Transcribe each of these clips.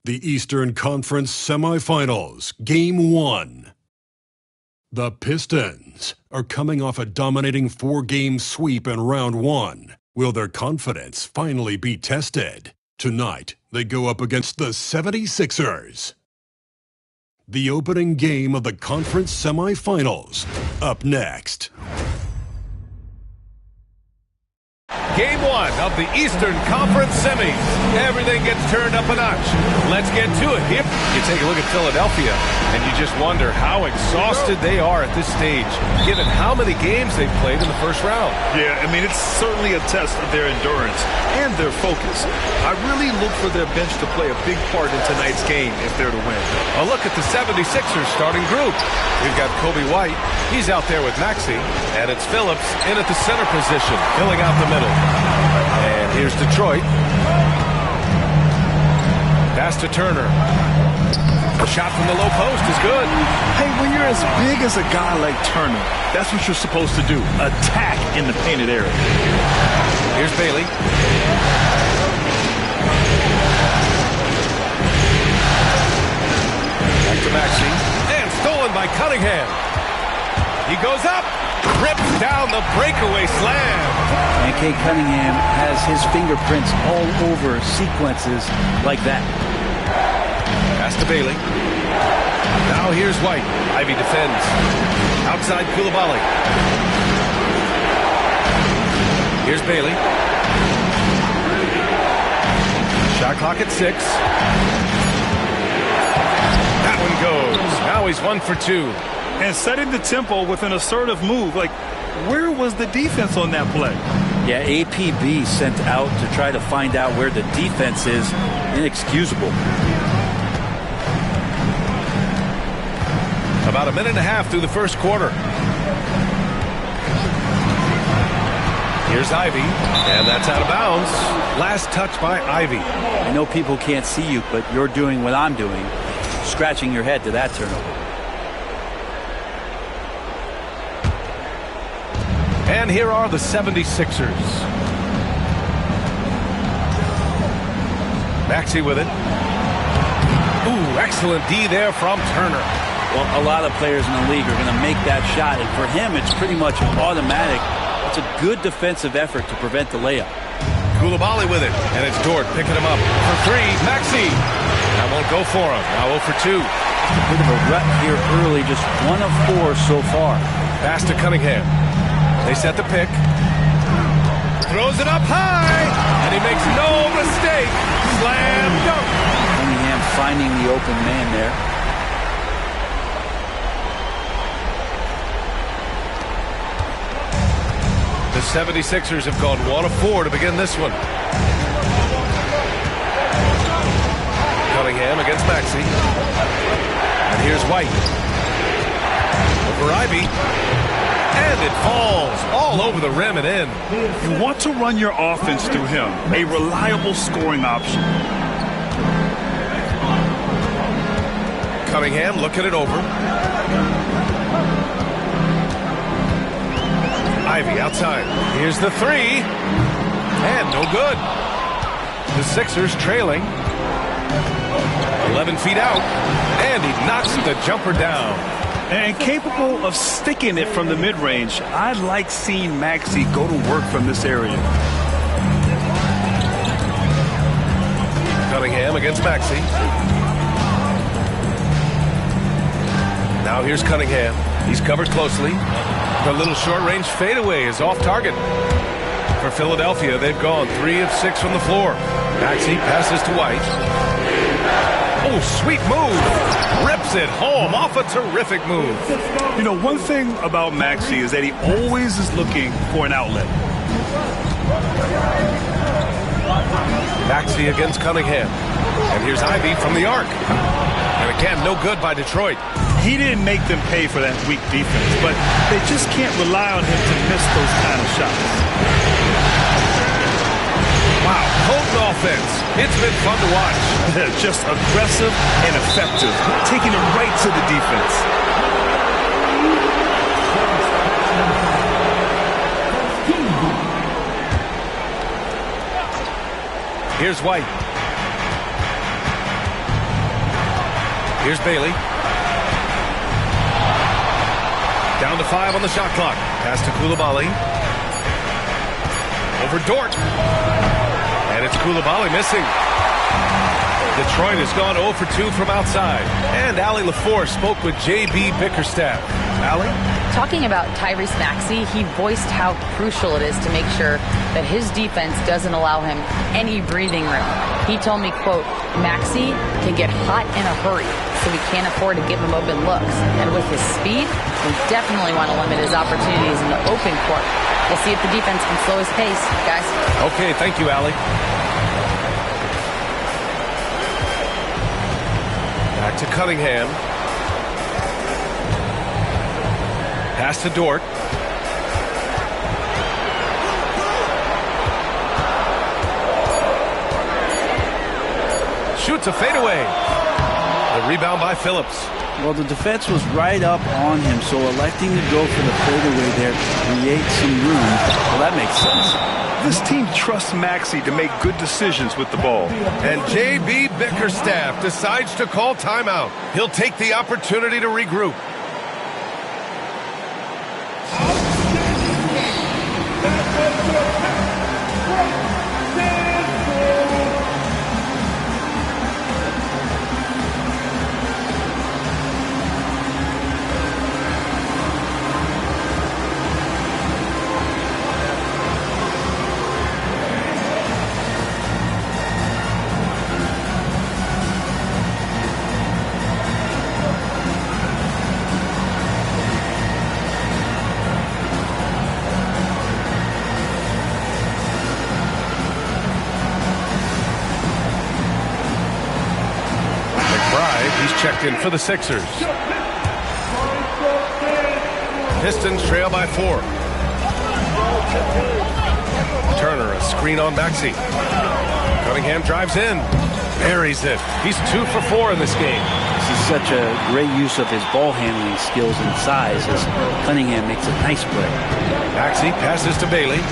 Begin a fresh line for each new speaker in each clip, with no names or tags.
The Eastern Conference Semifinals, Game 1. The Pistons are coming off a dominating 4-game sweep in Round 1. Will their confidence finally be tested? Tonight, they go up against the 76ers. The opening game of the conference semifinals, up next.
Game 1 of the Eastern Conference Semis. Everything gets turned up a notch. Let's get to it. Here, you take a look at Philadelphia, and you just wonder how exhausted they are at this stage, given how many games they've played in the first round.
Yeah, I mean, it's certainly a test of their endurance and their focus. I really look for their bench to play a big part in tonight's game if they're to win.
A look at the 76ers starting group. We've got Kobe White. He's out there with Maxey. And it's Phillips in at the center position, filling out the middle. And here's Detroit. Pass to Turner. A shot from the low post is good.
Hey, when you're as big as a guy like Turner, that's what you're supposed to do. Attack in the painted area.
Here's Bailey. Back to Maxey. And stolen by Cunningham. He goes up. Rips down the breakaway slam.
And Kate Cunningham has his fingerprints all over sequences like that.
Pass to Bailey. Now here's White. Ivy defends. Outside Koulibaly. Here's Bailey. Shot clock at 6. That one goes. Now he's 1 for 2.
And setting the tempo with an assertive move. Like, where was the defense on that play?
Yeah, APB sent out to try to find out where the defense is. Inexcusable.
About a minute and a half through the first quarter. Here's Ivy, and that's out of bounds. Last touch by Ivy.
I know people can't see you, but you're doing what I'm doing. Scratching your head to that turnover.
And here are the 76ers. Maxey with it. Ooh, excellent D there from Turner.
Well, a lot of players in the league are going to make that shot, and for him, it's pretty much automatic. It's a good defensive effort to prevent the layup.
Koulibaly with it, and it's Dort picking him up for 3. Maxey. That won't go for him. Now 0 for 2.
Just a bit of a rut here early, just 1 of 4 so far.
Pass to Cunningham. They set the pick. Throws it up high, and he makes no mistake. Slam dunk.
Cunningham finding the open man there.
The 76ers have gone 1 of 4 to begin this one. Cunningham against Maxey. And here's White. Over Ivy. And it falls all over the rim and in.
You want to run your offense through him. A reliable scoring option.
Cunningham looking it over. Ivy outside. Here's the 3. And no good. The Sixers trailing. 11 feet out. And he knocks the jumper down.
And capable of sticking it from the mid-range. I like seeing Maxey go to work from this area.
Cunningham against Maxey. Now here's Cunningham. He's covered closely. The little short-range fadeaway is off target. For Philadelphia, they've gone 3 of 6 from the floor. Maxey passes to White. Oh, sweet move. Rips it home off a terrific move.
You know, one thing about Maxey is that he always is looking for an outlet.
Maxey against Cunningham. And here's Ivy from the arc. And again, no good by Detroit.
He didn't make them pay for that weak defense, but they just can't rely on him to miss those kind of shots.
Wow, potent offense. It's been fun to watch.
Just aggressive and effective, taking it right to the defense.
Here's White. Here's Bailey. Down to 5 on the shot clock. Pass to Koulibaly. Over Dort. And it's Koulibaly missing. Detroit has gone 0 for 2 from outside. And Allie LaFour spoke with J.B. Bickerstaff. Allie?
Talking about Tyrese Maxey, he voiced how crucial it is to make sure that his defense doesn't allow him any breathing room. He told me, quote, Maxey can get hot in a hurry, so we can't afford to give him open looks. And with his speed, we definitely want to limit his opportunities in the open court. We'll see if the defense can slow his pace, guys.
Okay, thank you, Allie. Back to Cunningham. Pass to Dort. Shoots a fadeaway. The rebound by Phillips.
Well, the defense was right up on him, so electing to go for the fadeaway there creates some room. Well, that makes sense.
This team trusts Maxey to make good decisions with the ball.
And J.B. Bickerstaff decides to call timeout. He'll take the opportunity to regroup. Checked in for the Sixers. Pistons trail by 4. Turner, a screen on Maxey. Cunningham drives in. Buries it. He's 2 for 4 in this game.
This is such a great use of his ball handling skills and size as Cunningham makes a nice play.
Maxey passes to Bailey.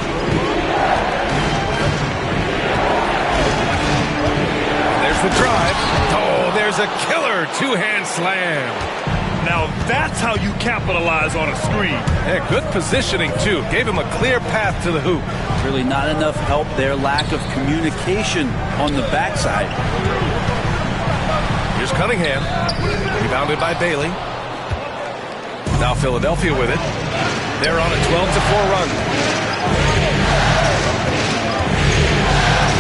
There's the drive. Oh, there's a killer two-hand slam.
Now that's how you capitalize on a screen.
Yeah, good positioning, too. Gave him a clear path to the hoop.
Really not enough help there. Lack of communication on the backside.
Here's Cunningham. Rebounded by Bailey. Now Philadelphia with it. They're on a 12-4 run.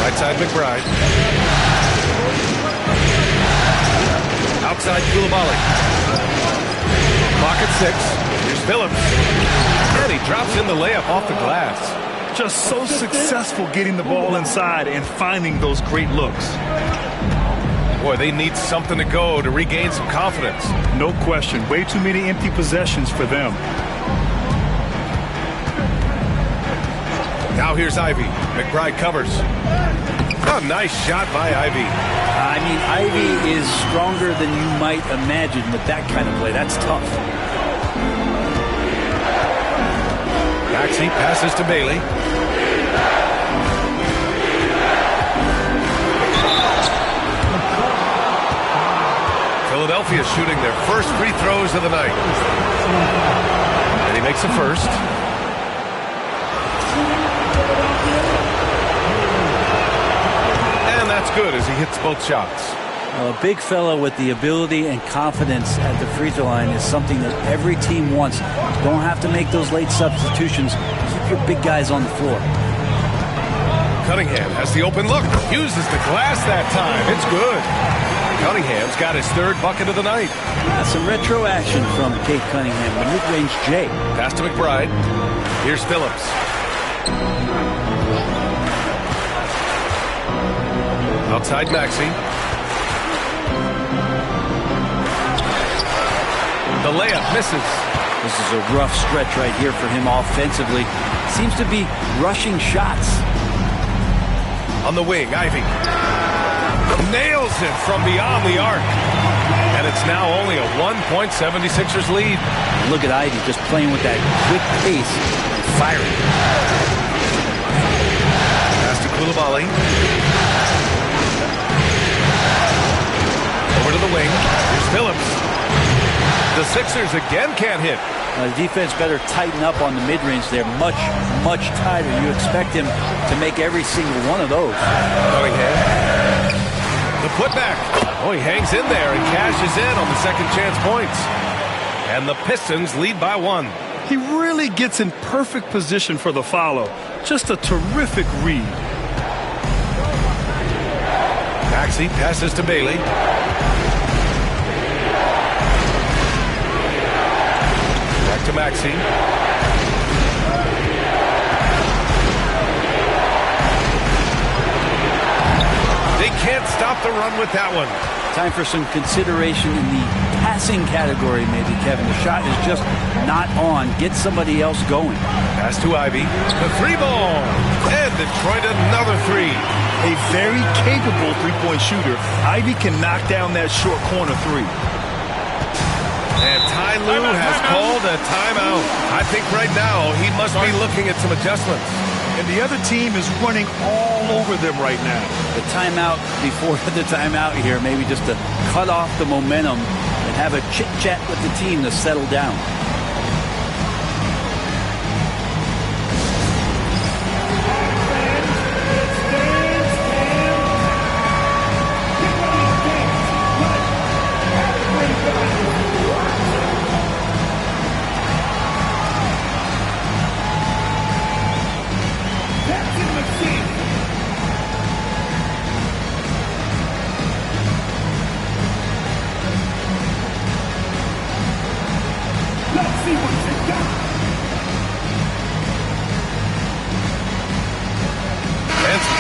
Right side McBride. Outside Koulibaly. Clock at 6. Here's Phillips. And he drops in the layup off the glass.
Just so successful getting the ball inside and finding those great looks.
Boy, they need something to go to regain some confidence.
No question. Way too many empty possessions for them.
Now here's Ivy. McBride covers. A nice shot by Ivy.
I mean, Ivy is stronger than you might imagine with that kind of play. That's tough.
Maxey passes to Bailey. Philadelphia shooting their first free throws of the night. And he makes the first. And that's good as he hits both shots.
A big fella with the ability and confidence at the free throw line is something that every team wants. You don't have to make those late substitutions. Keep your big guys on the floor.
Cunningham has the open look. Uses the glass that time. It's good. Cunningham's got his third bucket of the night.
Some retro action from Kate Cunningham, the mid-range J.
Pass to McBride. Here's Phillips. Outside Maxey. The layup misses.
This is a rough stretch right here for him offensively. Seems to be rushing shots.
On the wing, Ivy. Nails it from beyond the arc. And it's now only a 1-76ers lead.
Look at Ivy just playing with that quick pace and firing.
Pass to Koulibaly. Over to the wing. Here's Phillips. Sixers again can't hit.
The defense better tighten up on the mid-range. They're much, much tighter. You expect him to make every single one of those.
Cunningham. The putback. Oh, he hangs in there and cashes in on the second chance points. And the Pistons lead by 1.
He really gets in perfect position for the follow. Just a terrific read.
Maxey passes to Bailey. Back to Maxey. They can't stop the run with that one.
Time for some consideration in the passing category, maybe, Kevin. The shot is just not on. Get somebody else going.
Pass to Ivy. The 3-ball. And Detroit another 3.
A very capable three-point shooter. Ivy can knock down that short corner 3.
And Ty Lue has called a timeout. I think right now he must be looking at some adjustments.
And the other team is running all over them right now.
The timeout before the timeout here, maybe just to cut off the momentum and have a chit-chat with the team to settle down.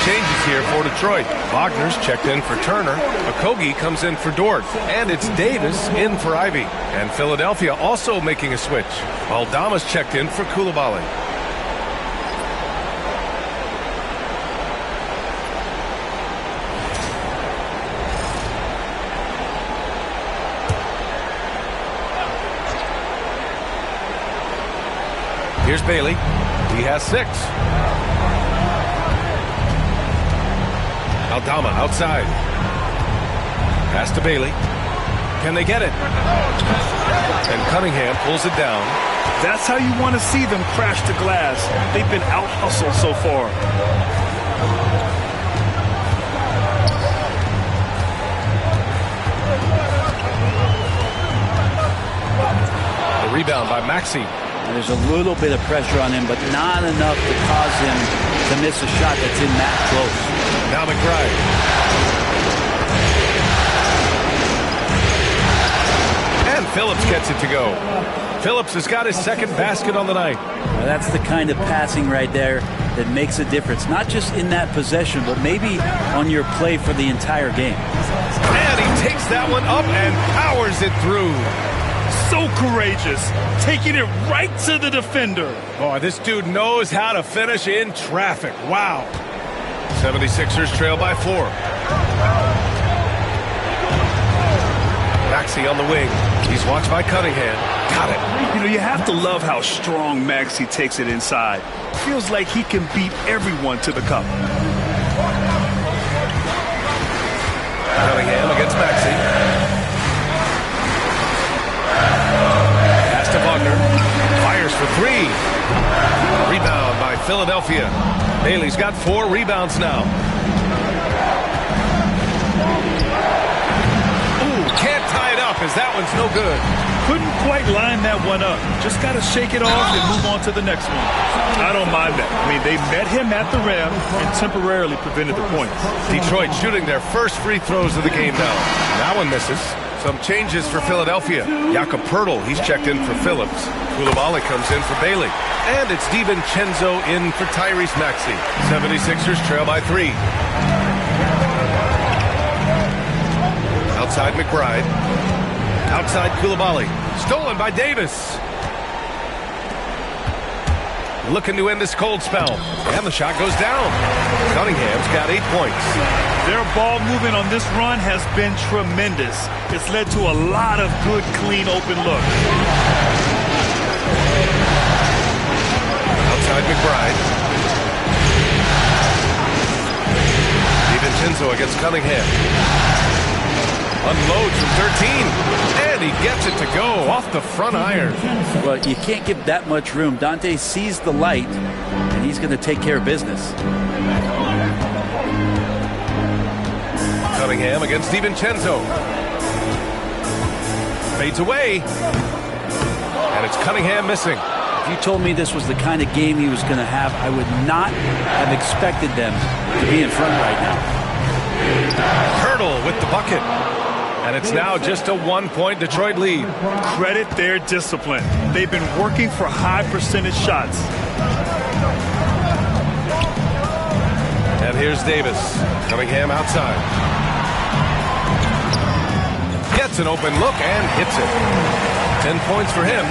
Changes here for Detroit. Wagner's checked in for Turner. Okogie comes in for Dort. And it's Davis in for Ivy. And Philadelphia also making a switch. Aldama's checked in for Coulibaly. Here's Bailey. He has 6. Aldama outside. Pass to Bailey. Can they get it? And Cunningham pulls it down.
That's how you want to see them crash the glass. They've been out-hustled so far.
The rebound by Maxey.
There's a little bit of pressure on him, but not enough to cause him to miss a shot that's in that close.
Now McBride. And Phillips gets it to go. Phillips has got his second basket on the night.
Well, that's the kind of passing right there that makes a difference. Not just in that possession, but maybe on your play for the entire game.
And he takes that one up and powers it through.
So courageous, taking it right to the defender.
Boy, this dude knows how to finish in traffic. Wow. 76ers trail by 4. Maxey on the wing. He's watched by Cunningham. Got it.
You know, you have to love how strong Maxey takes it inside. Feels like he can beat everyone to the cup.
Cunningham against Maxey. Pass to Wagner. Fires for 3. Rebound by Philadelphia. Bailey's got 4 rebounds now. Ooh, can't tie it up as that one's no good.
Couldn't quite line that one up. Just got to shake it off and move on to the next one. I don't mind that. I mean, they met him at the rim and temporarily prevented the points.
Detroit shooting their first free throws of the game now. That one misses. Some changes for Philadelphia. Jakob Poeltl, he's checked in for Phillips. Coulibaly comes in for Bailey. And it's DiVincenzo in for Tyrese Maxey. 76ers trail by 3. Outside McBride. Outside Coulibaly. Stolen by Davis. Looking to end this cold spell. And the shot goes down. Cunningham's got 8 points.
Their ball movement on this run has been tremendous. It's led to a lot of good, clean, open looks.
Outside McBride. DiVincenzo against Cunningham. Unloads from 13. And And he gets it to go off the front iron.
Well, you can't give that much room. Dante sees the light, and he's going to take care of business.
Cunningham against DiVincenzo. Fades away. And it's Cunningham missing.
If you told me this was the kind of game he was going to have, I would not have expected them to be in front right now.
Hurdle with the bucket. And it's now just a 1-point Detroit lead.
Credit their discipline. They've been working for high percentage shots.
And here's Davis. Cunningham outside. Gets an open look and hits it. 10 points for him.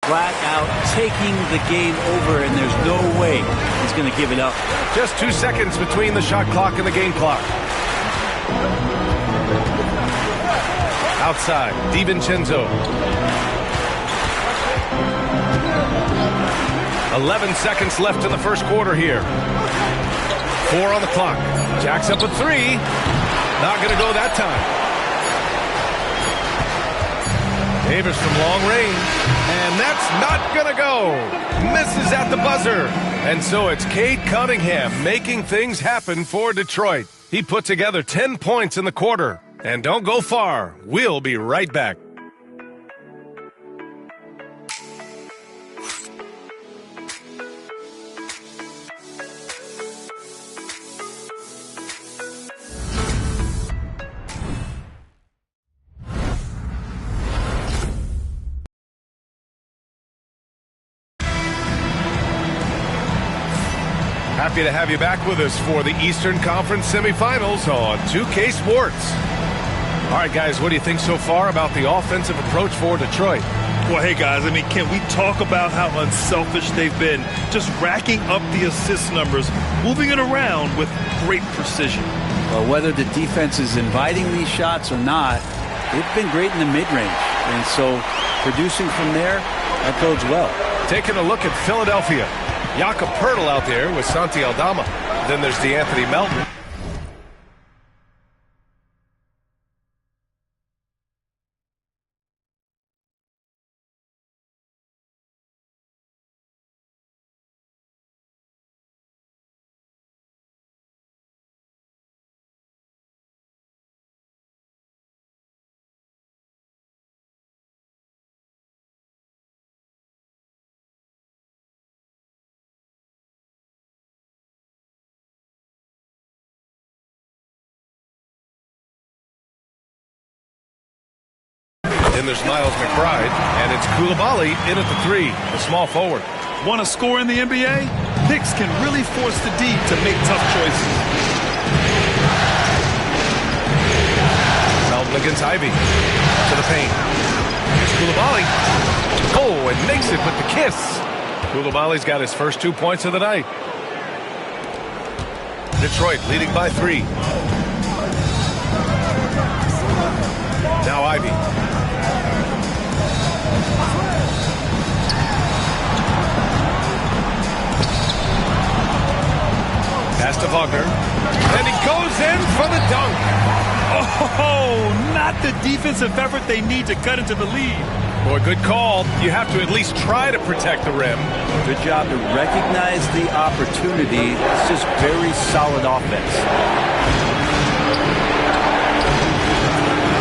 flat out taking the game over, and there's no way he's going to give it up.
Just 2 seconds between the shot clock and the game clock. Outside, DiVincenzo. 11 seconds left in the first quarter here. 4 on the clock. Jacks up a 3. Not going to go that time. Davis from long range. And that's not going to go. Misses at the buzzer. And so it's Cade Cunningham making things happen for Detroit. He put together 10 points in the quarter. And don't go far. We'll be right back. Happy to have you back with us for the Eastern Conference semifinals on 2K Sports. All right, guys, what do you think so far about the offensive approach for Detroit?
Well, hey, guys, I mean, can we talk about how unselfish they've been? Just racking up the assist numbers, moving it around with great precision.
Well, whether the defense is inviting these shots or not, they've been great in the mid-range. And so producing from there, that bodes well.
Taking a look at Philadelphia. Jakob Poeltl out there with Santi Aldama. Then there's DeAnthony Melton. Then there's Miles McBride, and it's Coulibaly in at the 3, the small forward.
Want to score in the NBA? Picks can really force the D to make tough choices.
Melton against Ivy. To the paint. Here's Coulibaly. Oh, and makes it with the kiss. Coulibaly's got his first 2 points of the night. Detroit leading by 3. Now Ivy. Pass to Wagner. And he goes in for the dunk.
Oh, not the defensive effort they need to cut into the lead.
Boy, good call. You have to at least try to protect the rim.
Good job to recognize the opportunity. It's just very solid offense.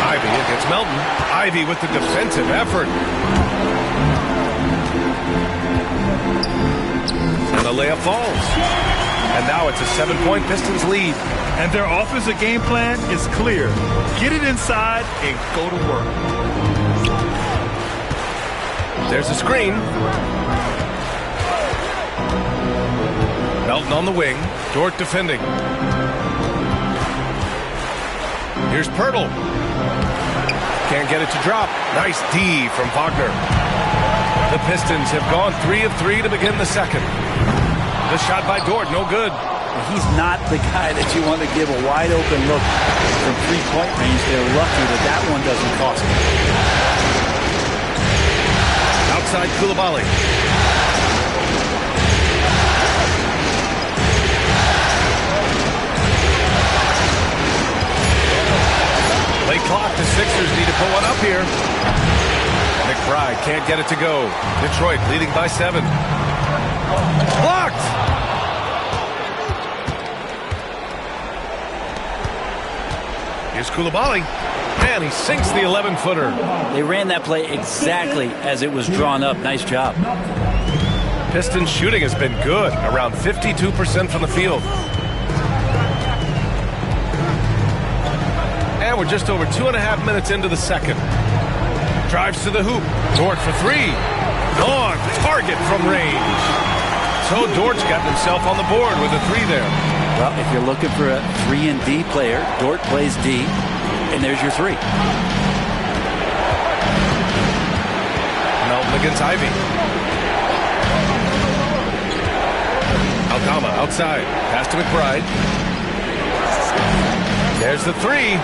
Ivy against Melton. Ivy with the defensive effort. And the layup falls. And now it's a 7-point Pistons lead.
And their offensive game plan is clear. Get it inside and go to work.
There's a screen. Melton on the wing. Dort defending. Here's Poeltl. Can't get it to drop. Nice D from Wagner. The Pistons have gone 3 of 3 to begin the second. The shot by Dort, no good.
He's not the guy that you want to give a wide-open look from three-point range. They're lucky that that one doesn't cost them.
Outside Coulibaly. Late clock, the Sixers need to put one up here. McBride can't get it to go. Detroit leading by 7. Blocked! Here's Coulibaly. Man, he sinks the 11-footer.
They ran that play exactly as it was drawn up. Nice job.
Pistons shooting has been good, around 52% from the field. And we're just over 2.5 minutes into the second. Drives to the hoop. Dort for 3. On target from range. So Dort's got himself on the board with a 3 there.
Well, if you're looking for a 3 and D player, Dort plays D, and there's your 3.
Melton against Ivy. Aldama outside. Pass to McBride. There's the three.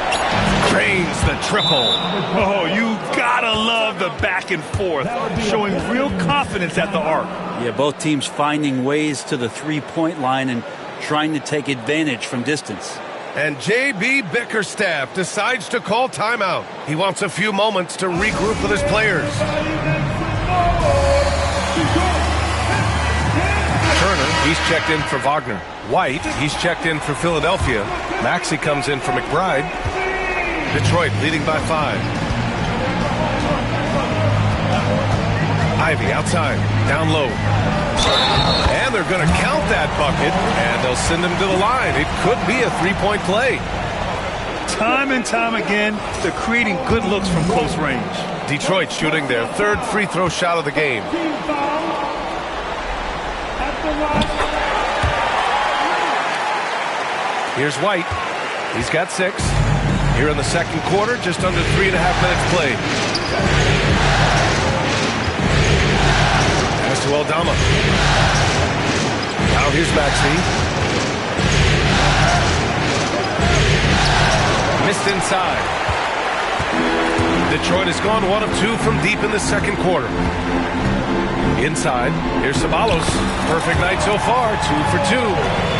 Cranes the triple.
Oh, you gotta love the back and forth, showing real confidence at the arc.
Yeah, both teams finding ways to the three-point line and trying to take advantage from distance.
And J.B. Bickerstaff decides to call timeout. He wants a few moments to regroup with his players. Turner, he's checked in for Wagner. White, he's checked in for Philadelphia. Maxey comes in for McBride. Detroit leading by 5. Ivy outside, down low. And they're going to count that bucket, and they'll send him to the line. It could be a three-point play.
Time and time again, they're creating good looks from close range.
Detroit shooting their third free throw shot of the game. Here's White. He's got 6. Here in the second quarter, just under 3.5 minutes played. Pass to Aldama. Now here's Maxey. Missed inside. Detroit has gone 1 of 2 from deep in the second quarter. Inside, here's Ceballos. Perfect night so far, 2 for 2.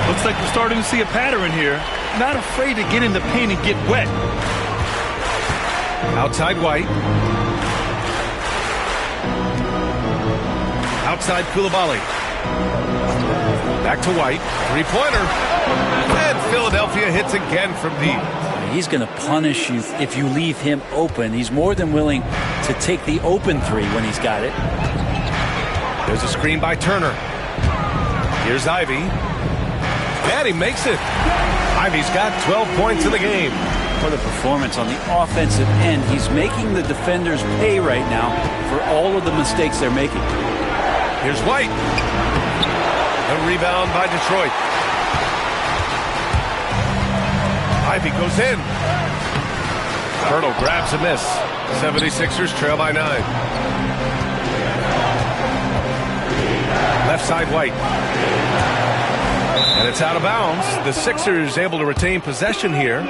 Looks like we're starting to see a pattern here. Not afraid to get in the paint and get wet.
Outside White. Outside Coulibaly. Back to White. Three-pointer. And Philadelphia hits again from deep.
He's going to punish you if you leave him open. He's more than willing to take the open three when he's got it.
There's a screen by Turner. Here's Ivy. And he makes it. Ivy's got 12 points in the game.
What a performance on the offensive end. He's making the defenders pay right now for all of the mistakes they're making.
Here's White. A rebound by Detroit. Ivy goes in. Hurdle grabs a miss. 76ers trail by 9. Left side White. And it's out of bounds. The Sixers able to retain possession here.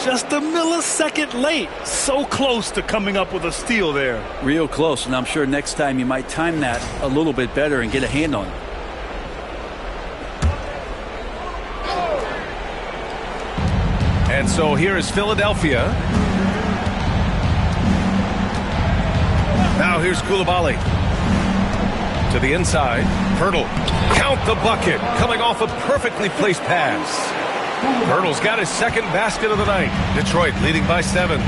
Just a millisecond late. So close to coming up with a steal there.
Real close, and I'm sure next time you might time that a little bit better and get a hand on it.
And so here is Philadelphia. Now here's Coulibaly. To the inside. Hurdle. Count the bucket. Coming off a perfectly placed pass. Hurdle's got his second basket of the night. Detroit leading by 7.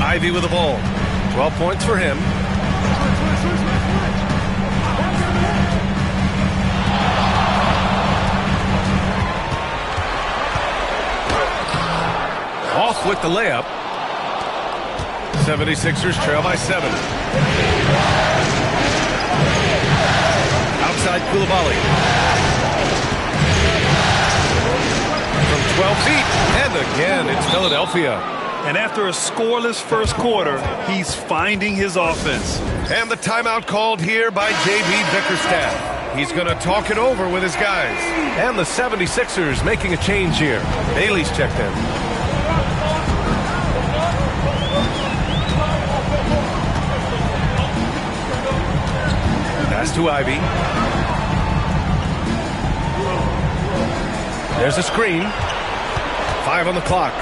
Ivy with the ball. 12 points for him. Off with the layup. 76ers trail by 7. Outside Coulibaly. From 12 feet. And again, it's Philadelphia.
And after a scoreless first quarter, he's finding his offense.
And the timeout called here by J.B. Bickerstaff. He's going to talk it over with his guys. And the 76ers making a change here. Bailey's checked in. Pass to Ivy. There's a screen. 5 on the clock.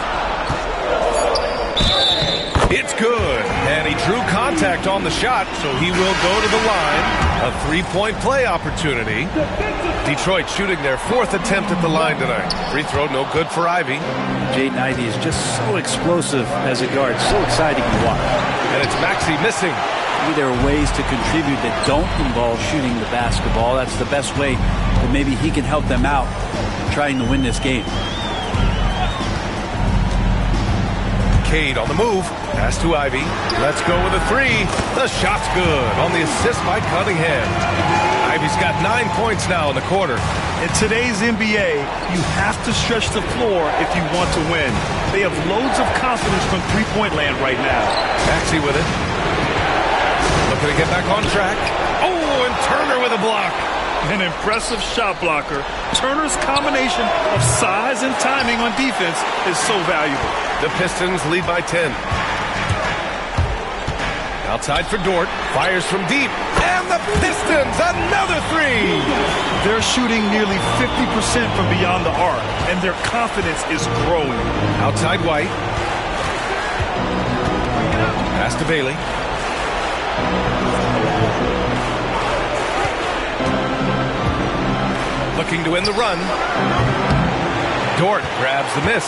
It's good. And he drew contact on the shot, so he will go to the line. A three-point play opportunity. Detroit shooting their 4th attempt at the line tonight. Free throw no good for Ivy.
Jaden Ivey is just so explosive as a guard. So exciting to watch.
And it's Maxey missing.
Maybe there are ways to contribute that don't involve shooting the basketball. That's the best way that maybe he can help them out trying to win this game.
Cade on the move. Pass to Ivy. Let's go with a 3. The shot's good on the assist by Cunningham. Ivy He's got 9 points now in the quarter.
In today's NBA, you have to stretch the floor if you want to win. They have loads of confidence from three-point land right now.
Maxey with it. Looking to get back on track. Oh, and Turner with a block.
An impressive shot blocker. Turner's combination of size and timing on defense is so valuable.
The Pistons lead by 10. Outside for Dort. Fires from deep. And the Pistons, another three.
They're shooting nearly 50% from beyond the arc, and their confidence is growing.
Outside White. Pass to Bailey. Looking to end the run. Dort grabs the miss.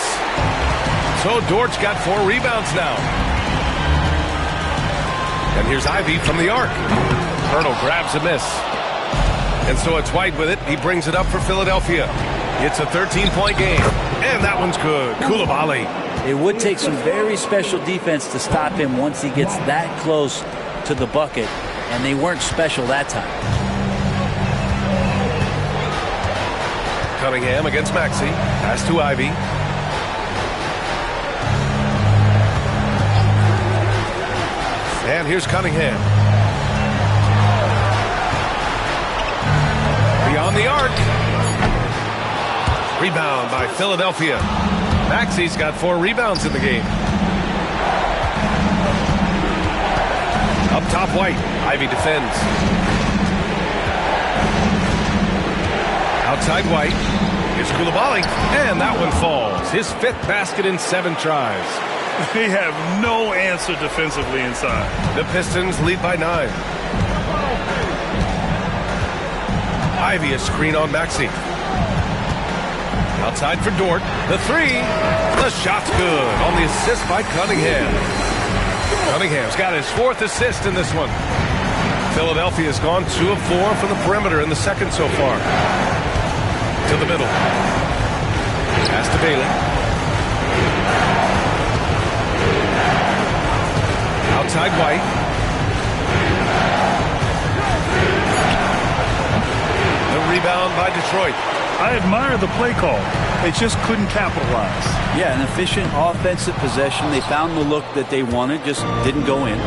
So Dort's got 4 rebounds now. And here's Ivy from the arc. Hurdle grabs a miss. And so it's White with it. He brings it up for Philadelphia. It's a 13-point game. And that one's good. Koulibaly.
It would take some very special defense to stop him once he gets that close to the bucket. And they weren't special that time.
Cunningham against Maxey. Pass to Ivy. And here's Cunningham. Beyond the arc. Rebound by Philadelphia. Maxey's got 4 rebounds in the game. Up top, White. Ivy defends. Outside White. Here's Koulibaly. And that one falls. His 5th basket in 7 tries.
They have no answer defensively inside.
The Pistons lead by 9. Ivy a screen on Maxey. Outside for Dort. The 3. The shot's good on the assist by Cunningham. Cunningham's got his 4th assist in this one. Philadelphia's gone 2 of 4 from the perimeter in the second so far. To the middle. Pass to Bailey. Outside White. The rebound by Detroit.
I admire the play call. They just couldn't capitalize.
Yeah, an efficient offensive possession. They found the look that they wanted, just didn't go in.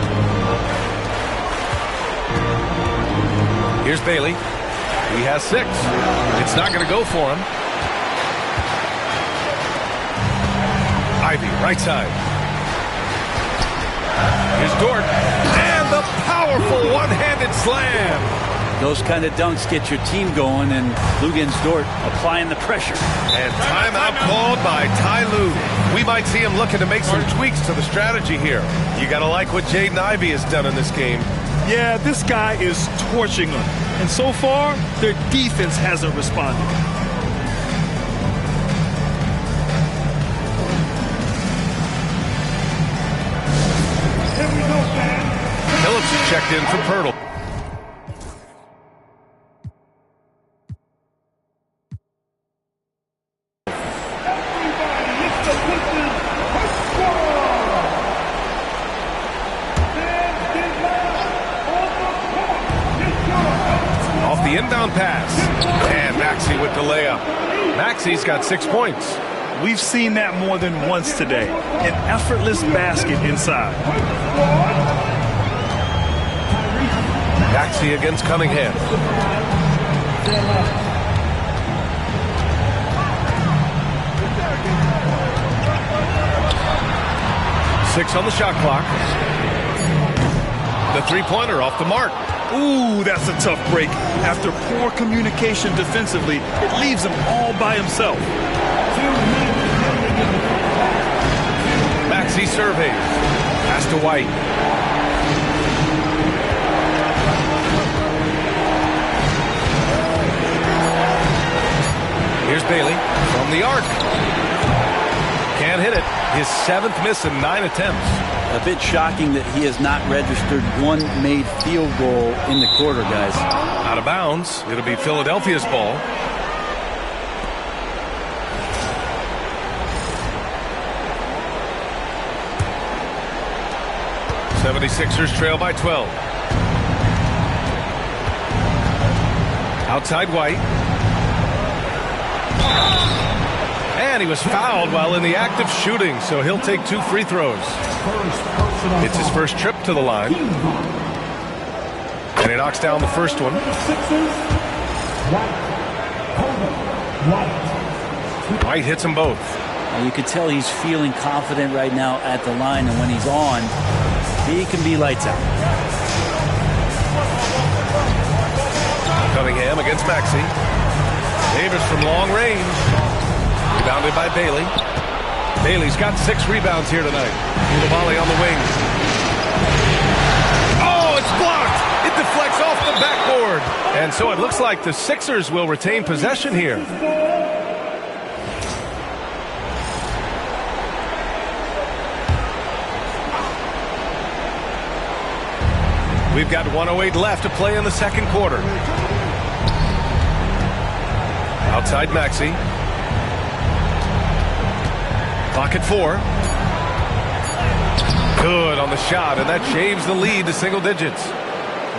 Here's Bailey. He has 6. It's not going to go for him. Ivy, right side. Here's Dort. And the powerful one-handed slam.
Those kind of dunks get your team going, and Luguentz Dort applying the pressure.
And timeout called by Ty Lue. We might see him looking to make some tweaks to the strategy here. You got to like what Jaden Ivey has done in this game.
Yeah, this guy is torching them. And so far, their defense hasn't responded.
Phillips checked in for Pirtle. Off the inbound pass. And Maxey with the layup. Maxey's got 6 points.
We've seen that more than once today. An effortless basket inside.
Maxey against Cunningham. Six on the shot clock. The three-pointer off the mark.
Ooh, that's a tough break. After poor communication defensively, it leaves him all by himself.
Maxey surveys. Pass to White. Here's Bailey from the arc. Can't hit it. His 7th miss in 9 attempts.
A bit shocking that he has not registered one made field goal in the quarter, guys.
Out of bounds. It'll be Philadelphia's ball. '76ers trail by 12. Outside White. And he was fouled while in the act of shooting, so he'll take 2 free throws. It's his first trip to the line. And he knocks down the first one. White hits them both.
And you can tell he's feeling confident right now at the line, and when he's on, he can be lights out.
Cunningham against Maxey. Davis from long range. Rebounded by Bailey. Bailey's got 6 rebounds here tonight. Koulibaly on the wing. Oh, it's blocked! It deflects off the backboard. And so it looks like the Sixers will retain possession here. We've got 1:08 left to play in the second quarter. Outside Maxey. Clock at 4. Good on the shot, and that shaves the lead to single digits.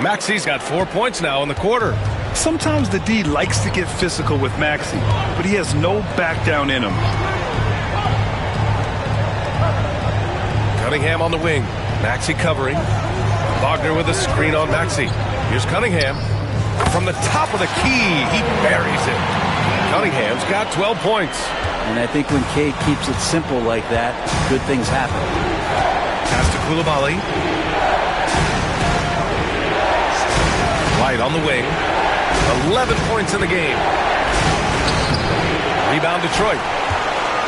Maxey's got 4 points now in the quarter.
Sometimes the D likes to get physical with Maxey, but he has no back down in him.
Cunningham on the wing. Maxey covering. Wagner with a screen on Maxey. Here's Cunningham. From the top of the key, he buries it. Cunningham's got 12 points.
And I think when Cade keeps it simple like that, good things happen.
Pass to Koulibaly. White on the wing. 11 points in the game. Rebound Detroit.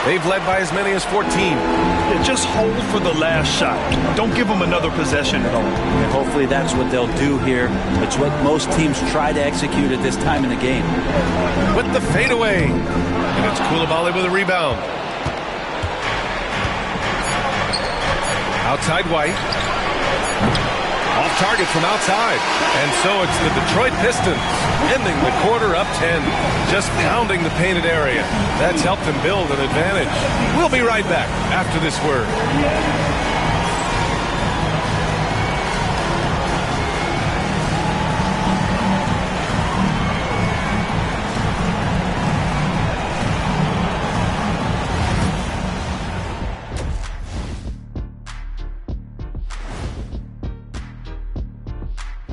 They've led by as many as 14.
Yeah, just hold for the last shot. Don't give them another possession at all.
And hopefully that's what they'll do here. It's what most teams try to execute at this time in the game.
With the fadeaway. And it's Koulibaly with a rebound. Outside White. Off target from outside. And so it's the Detroit Pistons ending the quarter up 10. Just pounding the painted area. That's helped them build an advantage. We'll be right back after this word.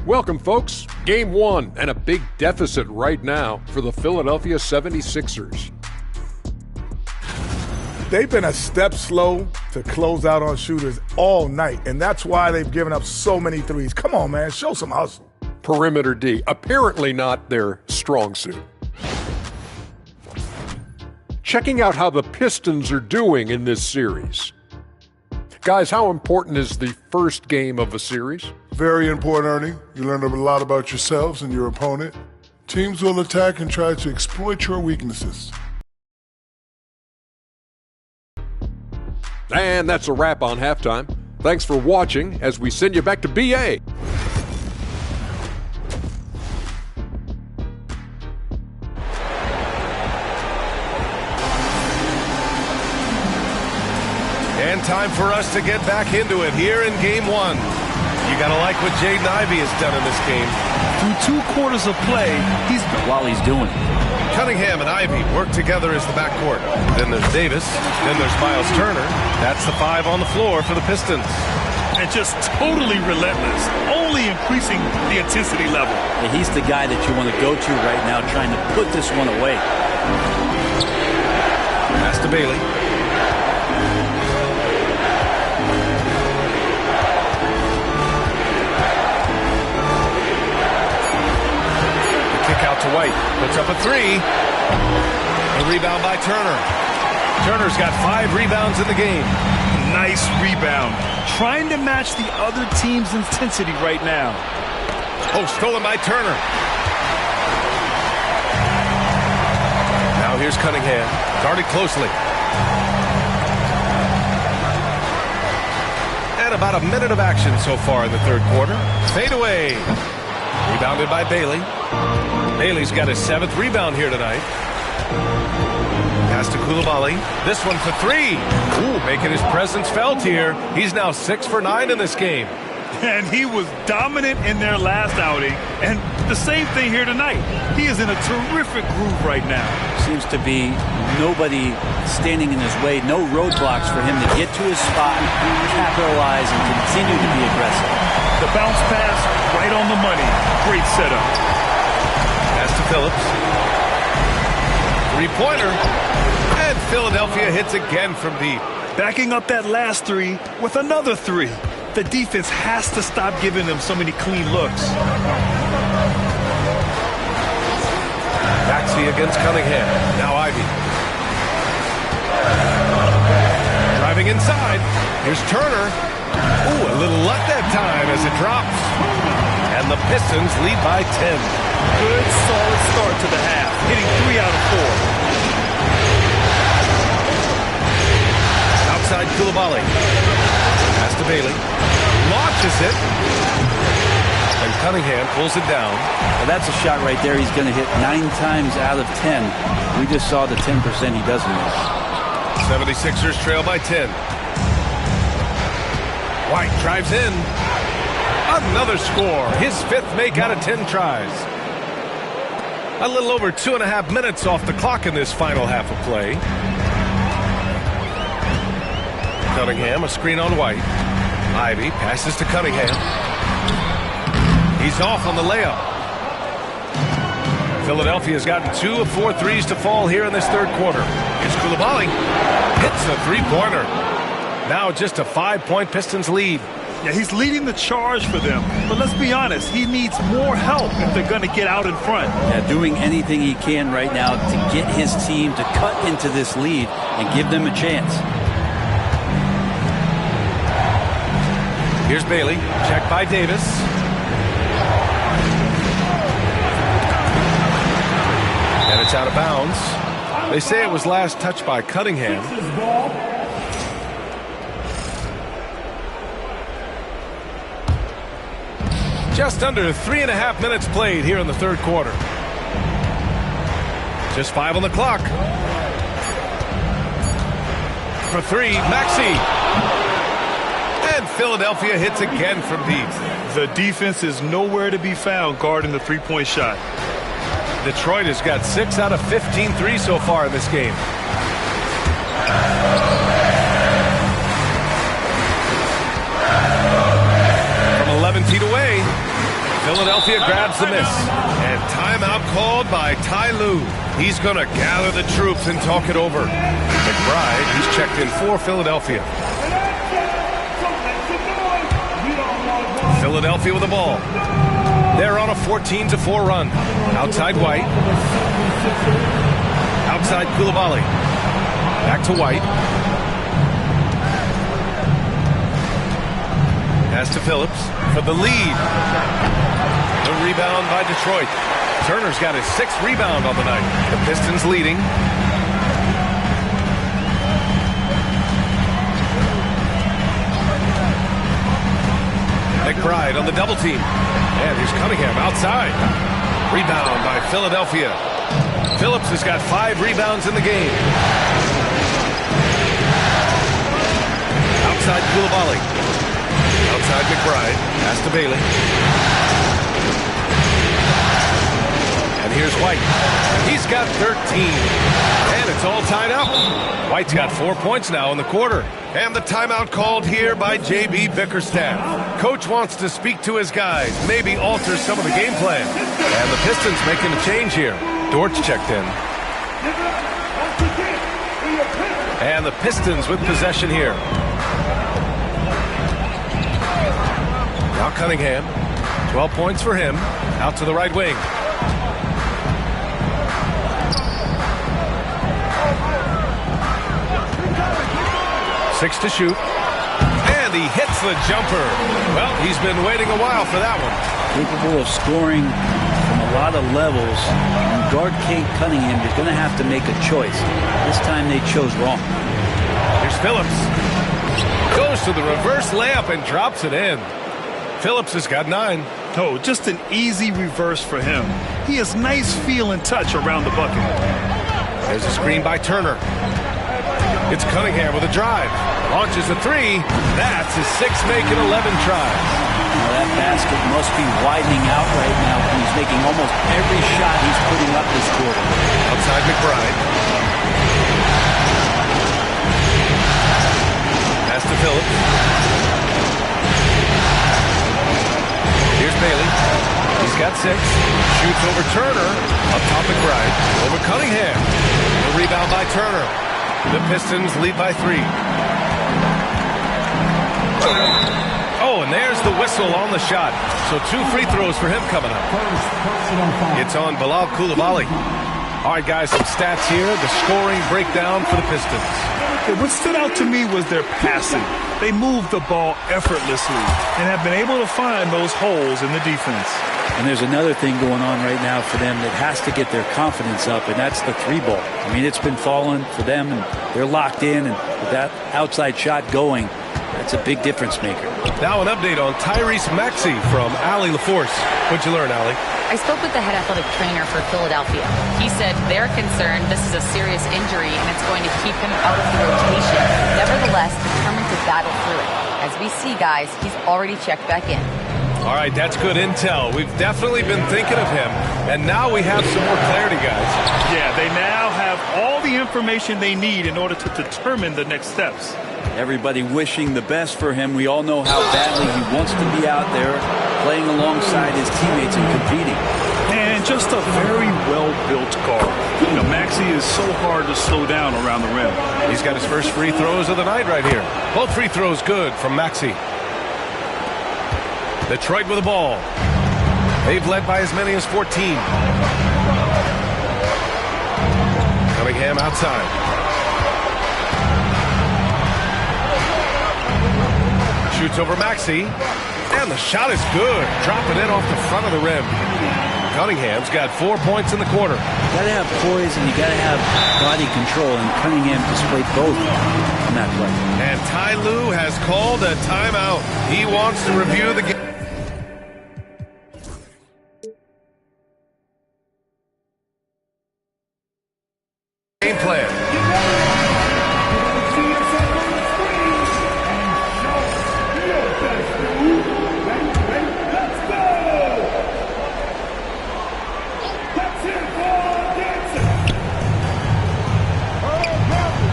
Welcome, folks. Game 1 and a big deficit right now for the Philadelphia 76ers.
They've been a step slow to close out on shooters all night, and that's why they've given up so many threes. Come on, man, show some hustle.
Perimeter D, apparently not their strong suit. Checking out how the Pistons are doing in this series. Guys, how important is the first game of a series?
Very important, Ernie. You learn a lot about yourselves and your opponent. Teams will attack and try to exploit your weaknesses.
And that's a wrap on halftime. Thanks for watching as we send you back to BA.
And time for us to get back into it here in Game 1. You got to like what Jaden Ivey has done in this game.
Through 2 quarters of play,
While he's doing it.
Cunningham and Ivey work together as the backcourt. Then there's Davis. Then there's Miles Turner. That's the 5 on the floor for the Pistons.
and just totally relentless, only increasing the intensity level.
Yeah, he's the guy that you want to go to right now, trying to put this one away.
Pass to Bailey. Kick out to White. Puts up a three. A rebound by Turner. Turner's got 5 rebounds in the game.
Nice rebound. Trying to match the other team's intensity right now.
Oh, stolen by Turner. Now here's Cunningham. Guarded closely. And about a minute of action so far in the third quarter. Fade away. Rebounded by Bailey. Bailey's got his 7th rebound here tonight. Pass to Koulibaly. This one for 3. Ooh, making his presence felt here. He's now 6 for 9 in this game.
And he was dominant in their last outing. And the same thing here tonight. He is in a terrific groove right now.
Seems to be nobody standing in his way, no roadblocks for him to get to his spot, capitalize, and continue to be aggressive.
The bounce pass right on the money. Great setup.
Pass to Phillips. Three-pointer. And Philadelphia hits again from deep.
Backing up that last three with another three. The defense has to stop giving them so many clean looks.
Maxey against Cunningham. Now Ivy. Driving inside. Here's Turner. Ooh, a little luck that time as it drops. And the Pistons lead by 10.
Good, solid start to the half. Hitting 3 out of 4.
Outside Coulibaly. Pass to Bailey. Launches it. And Cunningham pulls it down.
Well, that's a shot right there he's going to hit 9 times out of 10. We just saw the 10% he doesn't miss.
76ers trail by 10. White drives in. Another score. His 5th make out of 10 tries. A little over 2.5 minutes off the clock in this final half of play. Cunningham, a screen on White. Ivy passes to Cunningham. He's off on the layup. Philadelphia's gotten 2 of 4 threes to fall here in this third quarter. Here's Coulibaly. Hits a three-pointer. Now just a 5-point Pistons lead.
Yeah, he's leading the charge for them. But let's be honest, he needs more help if they're going to get out in front.
Yeah, doing anything he can right now to get his team to cut into this lead and give them a chance.
Here's Bailey. Checked by Davis. And it's out of bounds. They say it was last touched by Cunningham. Just under 3.5 minutes played here in the third quarter. Just 5 on the clock. For 3, Maxey. And Philadelphia hits again from deep.
The defense is nowhere to be found guarding the three-point shot.
Detroit has got 6 out of 15 threes so far in this game. From 11 feet away, Philadelphia grabs the miss. And timeout called by Ty Lue. He's going to gather the troops and talk it over. McBride, he's checked in for Philadelphia. Philadelphia with the ball. They're on a 14-4 run. Outside White. Outside Coulibaly. Back to White. Pass to Phillips for the lead. The rebound by Detroit. Turner's got his 6th rebound on the night. The Pistons leading. McBride on the double team. And here's Cunningham outside. Rebound by Philadelphia. Phillips has got 5 rebounds in the game. Outside Coulibaly. Outside McBride. Pass to Bailey. And here's White. He's got 13. And it's all tied up. White's got 4 points now in the quarter. And the timeout called here by J.B. Bickerstaff. Coach wants to speak to his guys, maybe alter some of the game plan. And the Pistons making a change here. Dortch checked in. And the Pistons with possession here. Now Cunningham. 12 points for him. Out to the right wing. 6 to shoot. And he hits the jumper. Well, he's been waiting a while for that one.
Capable of scoring from a lot of levels. When you guard Kate Cunningham, you're going to have to make a choice. This time they chose wrong.
Here's Phillips. Goes to the reverse layup and drops it in. Phillips has got 9.
Oh, just an easy reverse for him. He has nice feel and touch around the bucket.
There's a screen by Turner. It's Cunningham with a drive. Launches a three. That's his sixth make in 11 tries.
Now that basket must be widening out right now. He's making almost every shot he's putting up this quarter.
Outside McBride. Pass to Phillips. Here's Bailey. He's got 6. Shoots over Turner. Up top McBride. Over Cunningham. The rebound by Turner. The Pistons lead by 3. Oh, and there's the whistle on the shot. So 2 free throws for him coming up. It's on Bilal Coulibaly. All right, guys, some stats here. The scoring breakdown for the Pistons.
What stood out to me was their passing. They moved the ball effortlessly and have been able to find those holes in the defense.
And there's another thing going on right now for them that has to get their confidence up, and that's the 3-ball. I mean, it's been falling for them, and they're locked in, and with that outside shot going, that's a big difference maker.
Now an update on Tyrese Maxey from Allie LaForce. What'd you learn, Allie?
I spoke with the head athletic trainer for Philadelphia. He said they're concerned this is a serious injury and it's going to keep him out of the rotation. Nevertheless, determined to battle through it. As we see, guys, he's already checked back in.
All right, that's good intel. We've definitely been thinking of him, and now we have some more clarity, guys.
Yeah, they now have all the information they need in order to determine the next steps.
Everybody wishing the best for him. We all know how badly he wants to be out there playing alongside his teammates and competing.
And just a very well-built guard. You know, Maxey is so hard to slow down around the rim.
He's got his first free throws of the night right here. Both free throws good from Maxey. Detroit with the ball. They've led by as many as 14. Cunningham outside. Shoots over Maxey. And the shot is good. Dropping in off the front of the rim. Cunningham's got 4 points in the quarter.
You got to have poise and you got to have body control, and Cunningham displayed both on that play.
And Ty Lue has called a timeout. He wants to review the game. Game plan.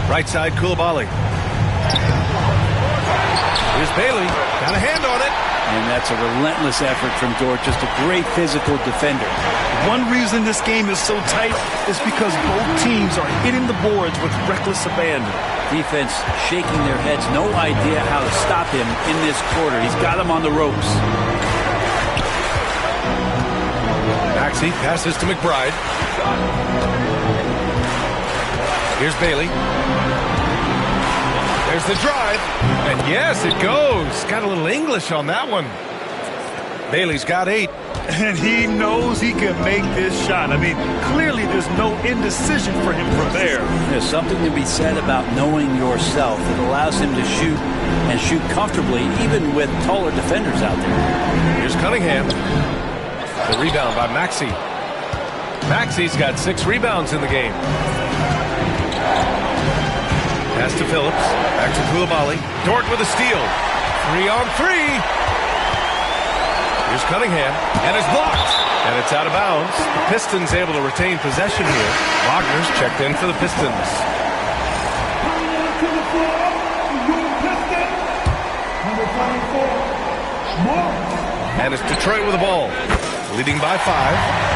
Right side, Coulibaly. Here's Bailey. Got a hand on it.
And that's a relentless effort from Dort. Just a great physical defender.
One reason this game is so tight is because both teams are hitting the boards with reckless abandon.
Defense shaking their heads. No idea how to stop him in this quarter. He's got him on the ropes.
Maxey passes to McBride. Here's Bailey. There's the drive. And yes, it goes. Got a little English on that one. Bailey's got 8.
And he knows he can make this shot. I mean, clearly there's no indecision for him from there.
There's something to be said about knowing yourself. It allows him to shoot and shoot comfortably, even with taller defenders out there.
Here's Cunningham. The rebound by Maxey. Maxey's got 6 rebounds in the game. Pass to Phillips. Back to Coulibaly. Dort with a steal. 3 on 3. Here's Cunningham. And it's blocked. And it's out of bounds. The Pistons able to retain possession here. Wagner's checked in for the Pistons. And it's Detroit with the ball. Leading by 5.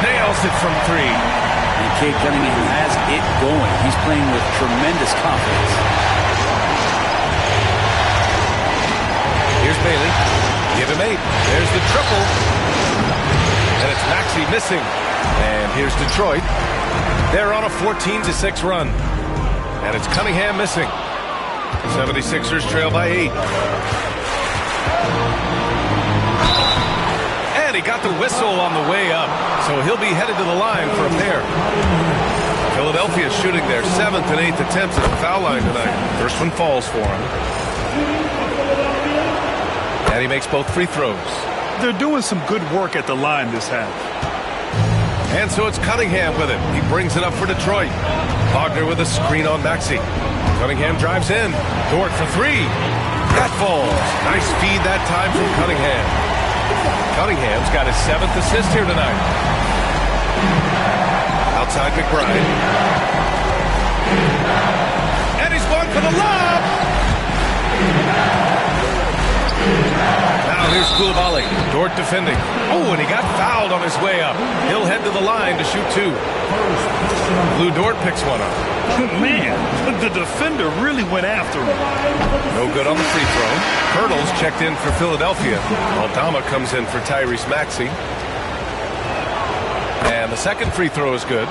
Nails it from 3.
And Cade Cunningham has it going. He's playing with tremendous confidence.
Here's Bailey. Give him 8. There's the triple. And it's Maxey missing. And here's Detroit. They're on a 14-6 run. And it's Cunningham missing. 76ers trail by 8. And he got the whistle on the way up. So he'll be headed to the line for a pair. Philadelphia shooting their 7th and 8th attempts at the foul line tonight. First one falls for him. And he makes both free throws.
They're doing some good work at the line this half.
And so it's Cunningham with it. He brings it up for Detroit. Wagner with a screen on Maxey. Cunningham drives in. Dort for three. That falls. Nice feed that time from Cunningham. Cunningham's got his 7th assist here tonight. Outside McBride. And he's going for the lob. Now here's Koulibaly. Dort defending. Oh, and he got fouled on his way up. He'll head to the line to shoot 2. Lou Dort picks one up.
Man, the defender really went after him.
No good on the free throw. Hurdles checked in for Philadelphia. Aldama comes in for Tyrese Maxey. And the second free throw is good.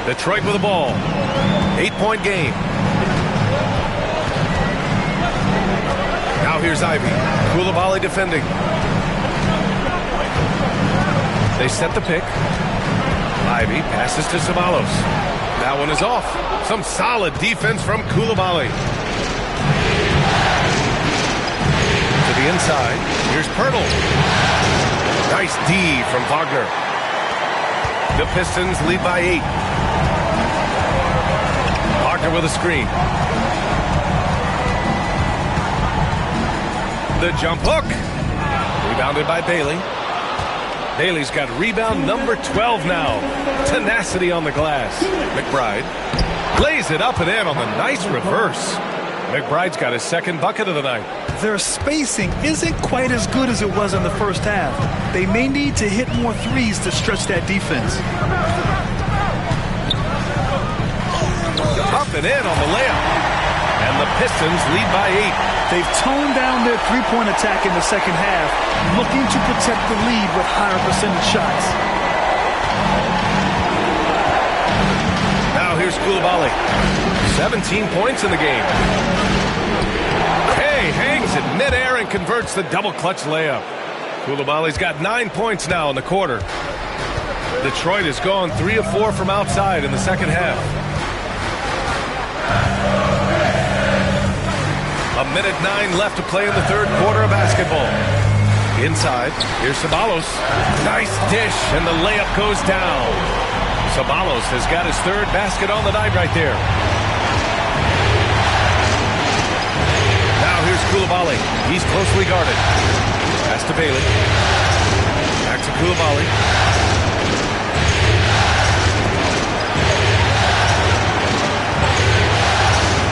Detroit with the ball. 8-point game. Now here's Ivy. Koulibaly defending. They set the pick. Ivy passes to Ceballos. That one is off. Some solid defense from Koulibaly. To the inside. Here's Pirtle. Nice D from Wagner. The Pistons lead by 8. Wagner with a screen. The jump hook. Rebounded by Bailey. Bailey's got rebound number 12 now. Tenacity on the glass. McBride lays it up and in on the nice reverse. McBride's got his 2nd bucket of the night.
Their spacing isn't quite as good as it was in the first half. They may need to hit more threes to stretch that defense.
Up and in on the layup. And the Pistons lead by 8.
They've toned down their three-point attack in the second half, looking to protect the lead with higher percentage shots.
Now here's Koulibaly. 17 points in the game. Hey, hangs it midair and converts the double clutch layup. Koulibaly's got 9 points now in the quarter. Detroit has gone 3 of 4 from outside in the second half. A minute 9 left to play in the third quarter of basketball. Inside, here's Ceballos. Nice dish, and the layup goes down. Ceballos has got his 3rd basket on the night right there. Now here's Koulibaly. He's closely guarded. Pass to Bailey. Back to Koulibaly.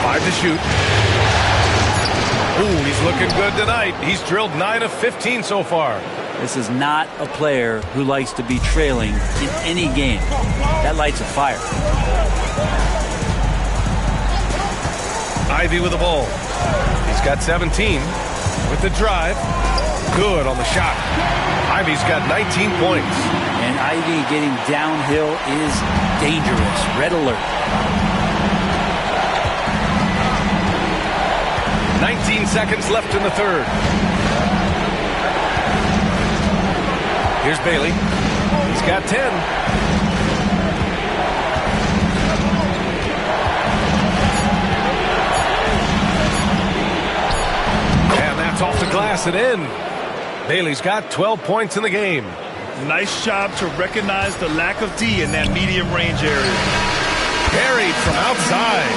Five to shoot. Ooh, he's looking good tonight. He's drilled 9 of 15 so far.
This is not a player who likes to be trailing in any game. That lights a fire.
Ivy with the ball. He's got 17 with the drive. Good on the shot. Ivy's got 19 points.
And Ivy getting downhill is dangerous. Red alert.
19 seconds left in the third. Here's Bailey. He's got 10. And that's off the glass and in. Bailey's got 12 points in the game.
Nice job to recognize the lack of D in that medium range area.
Buried from outside.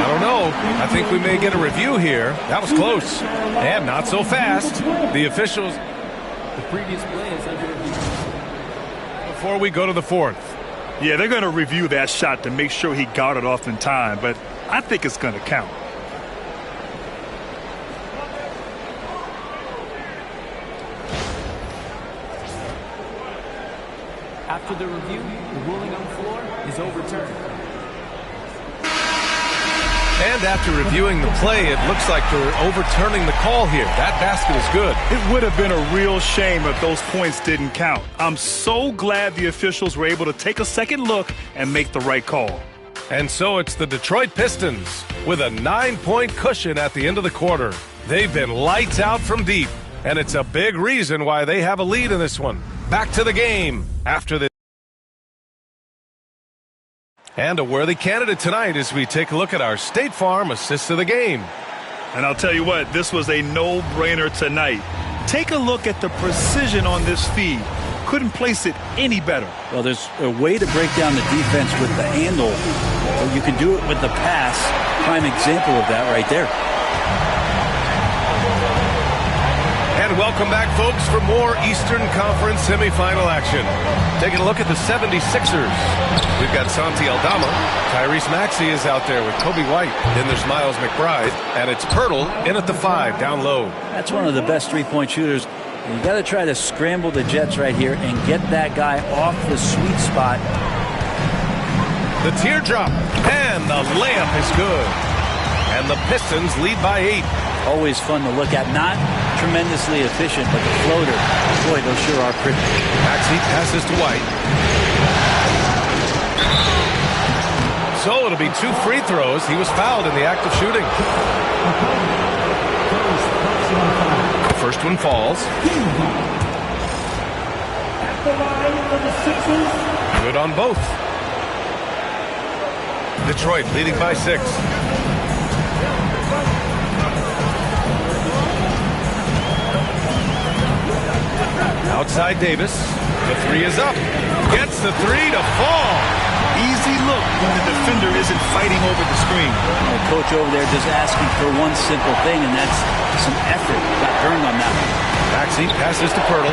I don't know. I think we may get a review here. That was close. And not so fast. The officials.
The previous play is under review.
Before we go to the fourth.
Yeah, they're going to review that shot to make sure he got it off in time, but I think it's going to count.
After the review, the ruling on the floor is overturned.
And after reviewing the play, it looks like they're overturning the call here. That basket is good.
It would have been a real shame if those points didn't count. I'm so glad the officials were able to take a second look and make the right call.
And so it's the Detroit Pistons with a 9-point cushion at the end of the quarter. They've been lights out from deep, and it's a big reason why they have a lead in this one. Back to the game after this. And a worthy candidate tonight as we take a look at our State Farm assist of the game.
And I'll tell you what, this was a no-brainer tonight. Take a look at the precision on this feed. Couldn't place it any better.
Well, there's a way to break down the defense with the handle, but you can do it with the pass. Prime example of that right there.
And welcome back, folks, for more Eastern Conference semifinal action. Taking a look at the 76ers. We've got Santi Aldama. Tyrese Maxey is out there with Kobe White. Then there's Miles McBride. And it's Pirtle in at the 5, down low.
That's one of the best three-point shooters. You got to try to scramble the Jets right here and get that guy off the sweet spot.
The teardrop. And the layup is good. And the Pistons lead by 8.
Always fun to look at. Not tremendously efficient, but the floater, boy, those sure are pretty.
Maxey passes to White. So it'll be 2 free throws. He was fouled in the act of shooting. First one falls. Good on both. Detroit leading by 6. Outside Davis. The 3 is up. Gets the 3 to fall.
Easy look when the defender isn't fighting over the screen.
The coach over there just asking for one simple thing, and that's some effort. Got earned on that one.
Maxey passes to Pirtle.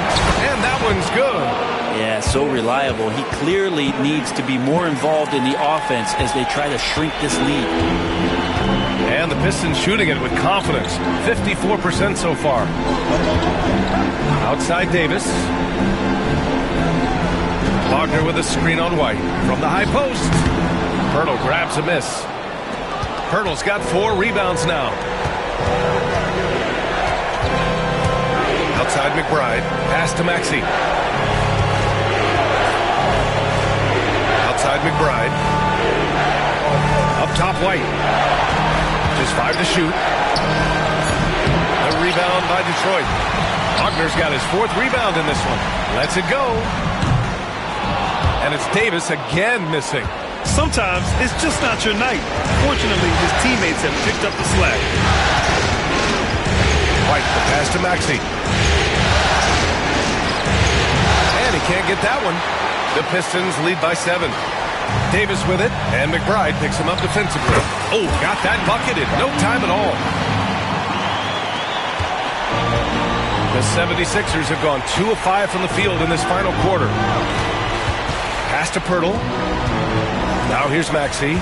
And that one's good.
Yeah, so reliable. He clearly needs to be more involved in the offense as they try to shrink this lead.
And the Pistons shooting it with confidence. 54% so far. Outside Davis. Wagner with a screen on White. From the high post. Pirtle grabs a miss. Pirtle's got 4 rebounds now. Outside McBride. Pass to Maxey. Outside McBride. Up top White. Just 5 to shoot. A rebound by Detroit. Wagner's got his 4th rebound in this one. Lets it go. And it's Davis again missing.
Sometimes it's just not your night. Fortunately, his teammates have picked up the slack.
White, the pass to Maxey. And he can't get that one. The Pistons lead by 7. Davis with it, and McBride picks him up defensively. Oh, got that bucket in no time at all. The 76ers have gone 2 of 5 from the field in this final quarter. Pass to Pirtle. Now here's Maxey.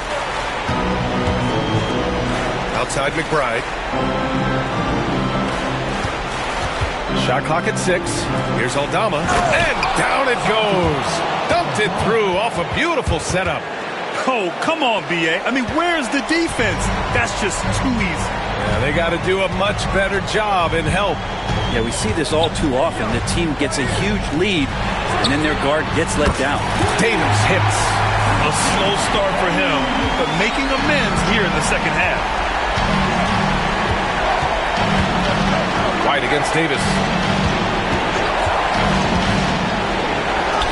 Outside McBride. Shot clock at 6. Here's Aldama. And down it goes. Dumped it through off a beautiful setup.
Oh, come on, B.A. I mean, where's the defense? That's just too easy.
Yeah, they got to do a much better job in help.
Yeah, we see this all too often. The team gets a huge lead, and then their guard gets let down.
Davis hits.
A slow start for him, but making amends here in the second half.
White against Davis.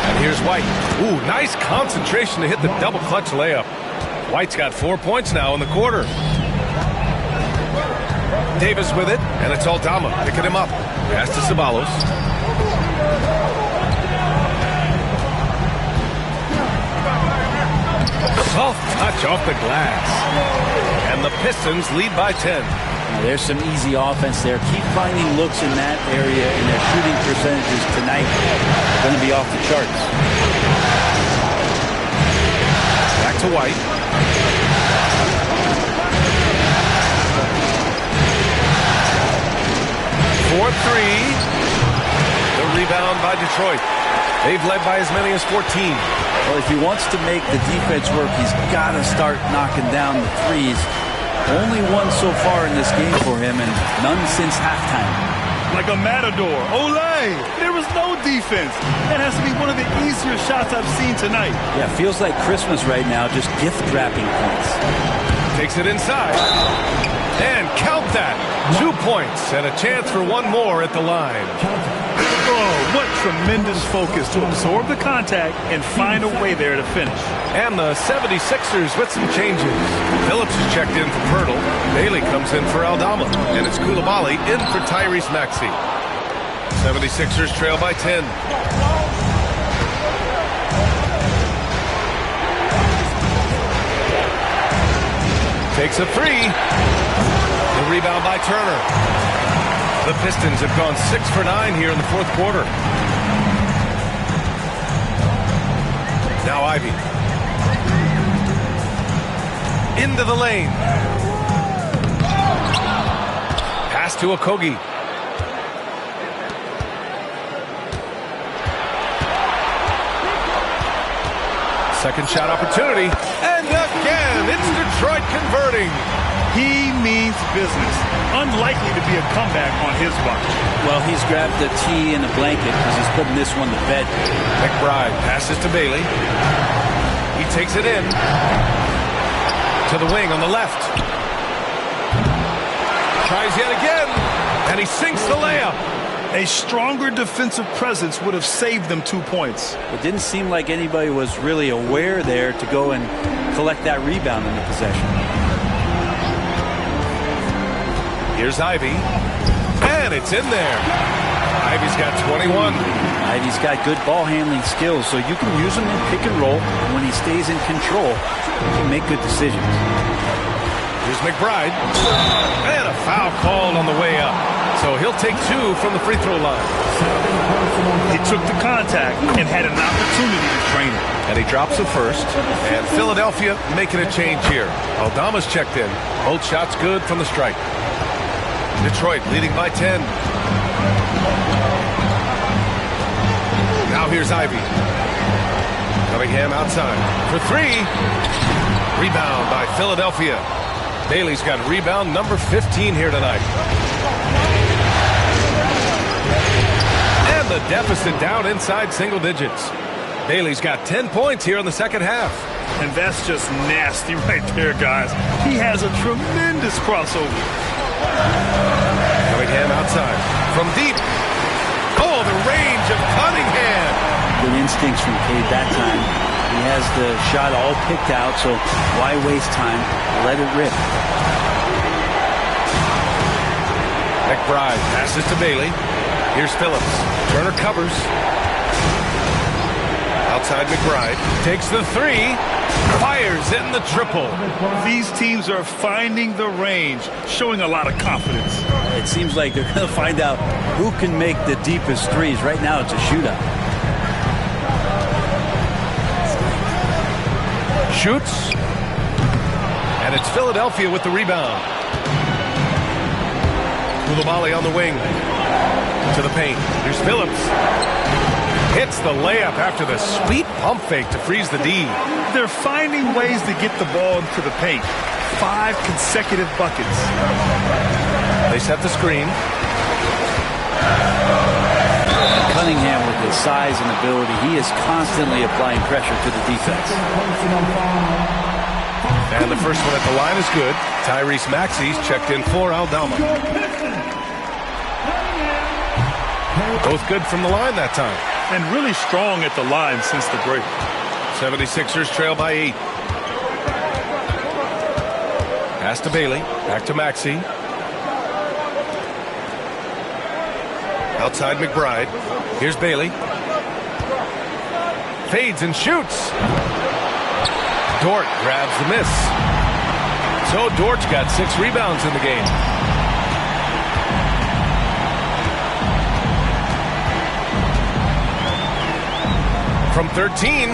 And here's White. Ooh, nice concentration to hit the double clutch layup. White's got 4 points now in the quarter. Davis with it, and it's Aldama picking him up. Pass to Ceballos. Soft touch off the glass. And the Pistons lead by 10.
There's some easy offense there. Keep finding looks in that area, and their shooting percentages tonight are going to be off the charts.
Back to White. 4-3. The rebound by Detroit. They've led by as many as 14.
Well, if he wants to make the defense work, he's got to start knocking down the threes. Only one so far in this game for him, and none since halftime.
Like a matador. Olay! There was no defense. That has to be one of the easier shots I've seen tonight.
Yeah, feels like Christmas right now, just gift-wrapping points.
Takes it inside. And count that. 2 points and a chance for one more at the line.
Oh, what tremendous focus to absorb the contact and find a way there to finish.
And the 76ers with some changes. Phillips is checked in for Pirtle. Bailey comes in for Aldama. And it's Coulibaly in for Tyrese Maxey. 76ers trail by 10. Makes a three. The rebound by Turner. The Pistons have gone 6 for 9 here in the fourth quarter. Now Ivy. Into the lane. Pass to Okogie. Second shot opportunity. And again, it's Detroit converting.
He means business. Unlikely to be a comeback on his watch.
Well, he's grabbed the tee and the blanket because he's putting this one to bed.
McBride passes to Bailey. He takes it in. To the wing on the left. Tries yet again. And he sinks the layup.
A stronger defensive presence would have saved them 2 points.
It didn't seem like anybody was really aware there to go and collect that rebound in the possession.
Here's Ivy. And it's in there. Ivy's got 21.
Ivy's got good ball handling skills, so you can use him in pick and roll. And when he stays in control, he can make good decisions.
Here's McBride. And a foul called on the way up. So he'll take 2 from the free throw line.
He took the contact and had an opportunity to drain it.
And he drops the first. And Philadelphia making a change here. Aldama's checked in. Both shots good from the stripe. Detroit leading by 10. Now here's Ivy. Cunningham outside for 3. Rebound by Philadelphia. Bailey's got rebound number 15 here tonight. And the deficit down inside single digits. Bailey's got 10 points here in the second half.
And that's just nasty right there, guys. He has a tremendous crossover.
Cunningham outside from deep. Oh, the range of Cunningham.
Good instincts from Cade that time. He has the shot all picked out, so why waste time? Let it rip.
McBride passes to Bailey. Here's Phillips. Turner covers. Outside McBride. Takes the 3. Fires in the triple.
These teams are finding the range, showing a lot of confidence.
It seems like they're going to find out who can make the deepest threes. Right now, it's a shootout.
Shoots. And it's Philadelphia with the rebound. Koulibaly on the wing. To the paint. Here's Phillips. Hits the layup after the sweet pump fake to freeze the D.
They're finding ways to get the ball into the paint. 5 consecutive buckets.
They set the screen.
Cunningham, with his size and ability, he is constantly applying pressure to the defense.
And the first one at the line is good. Tyrese Maxey's checked in for Aldama. Both good from the line that time.
And really strong at the line since the break.
76ers trail by 8. Pass to Bailey. Back to Maxey. Outside McBride. Here's Bailey. Fades and shoots. Dort grabs the miss. So Dort's got 6 rebounds in the game. From 13,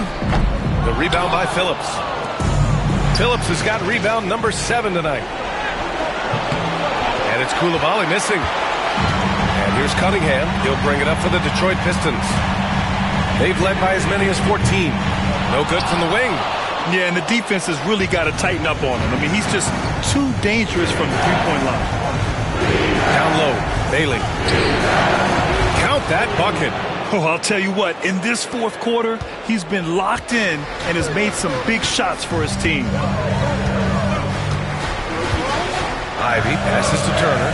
the rebound by Phillips. Phillips has got rebound number 7 tonight. And it's Koulibaly missing. And here's Cunningham. He'll bring it up for the Detroit Pistons. They've led by as many as 14. No good from the wing.
Yeah, and the defense has really got to tighten up on him. I mean, he's just too dangerous from the three-point line.
Down low, Bailey. Count that bucket.
Oh, I'll tell you what, in this fourth quarter, he's been locked in and has made some big shots for his team.
Ivy passes to Turner.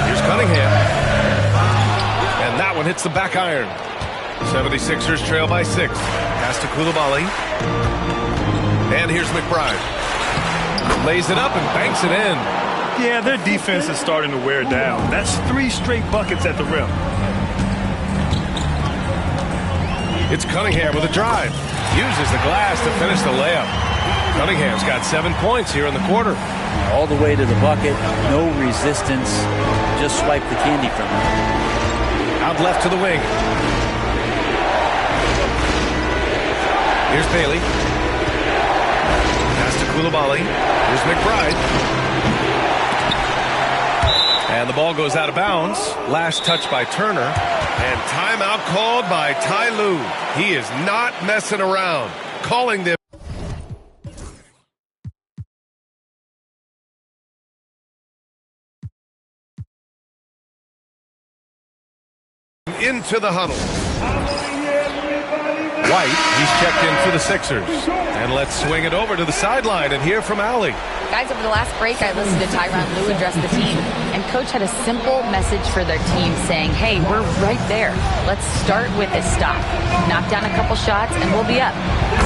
Here's Cunningham. And that one hits the back iron. 76ers trail by 6. Pass to Koulibaly. And here's McBride. Lays it up and banks it in.
Yeah, their defense is starting to wear down. That's 3 straight buckets at the rim.
It's Cunningham with a drive. Uses the glass to finish the layup. Cunningham's got 7 points here in the quarter.
All the way to the bucket, no resistance, just swipe the candy from him.
Out left to the wing. Here's Bailey. Pass to Coulibaly. Here's McBride. And the ball goes out of bounds. Last touch by Turner. And timeout called by Ty Lue. He is not messing around. Calling them into the huddle. White, he's checked in for the Sixers. And let's swing it over to the sideline and hear from Allie.
Guys, over the last break, I listened to Tyronn Lue address the team, and Coach had a simple message for their team saying, hey, we're right there. Let's start with a stop. Knock down a couple shots, and we'll be up.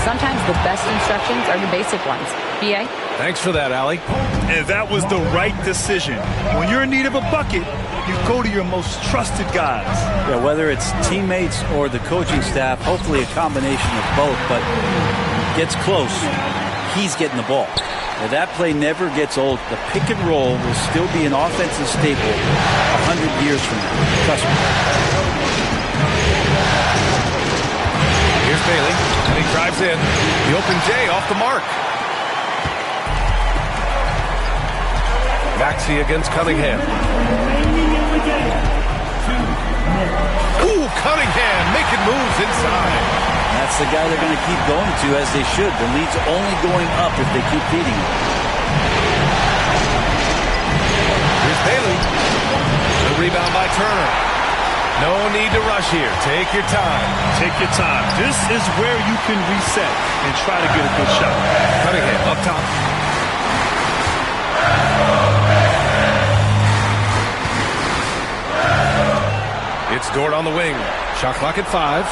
Sometimes the best instructions are the basic ones. B.A.?
Thanks for that, Allie.
And that was the right decision. When you're in need of a bucket, you go to your most trusted guys.
Yeah, whether it's teammates or the coaching staff, hopefully a combination of both, but gets close, he's getting the ball. Now, that play never gets old. The pick and roll will still be an offensive staple 100 years from now. Trust me.
Here's Bailey, and he drives in. The open J off the mark. Maxey against Cunningham. Ooh, Cunningham making moves inside.
That's the guy they're going to keep going to, as they should. The lead's only going up if they keep feeding him.
Here's Bailey. The rebound by Turner. No need to rush here. Take your time.
Take your time. This is where you can reset and try to get a good shot.
Cunningham up top. It's Dort on the wing. Shot clock at 5.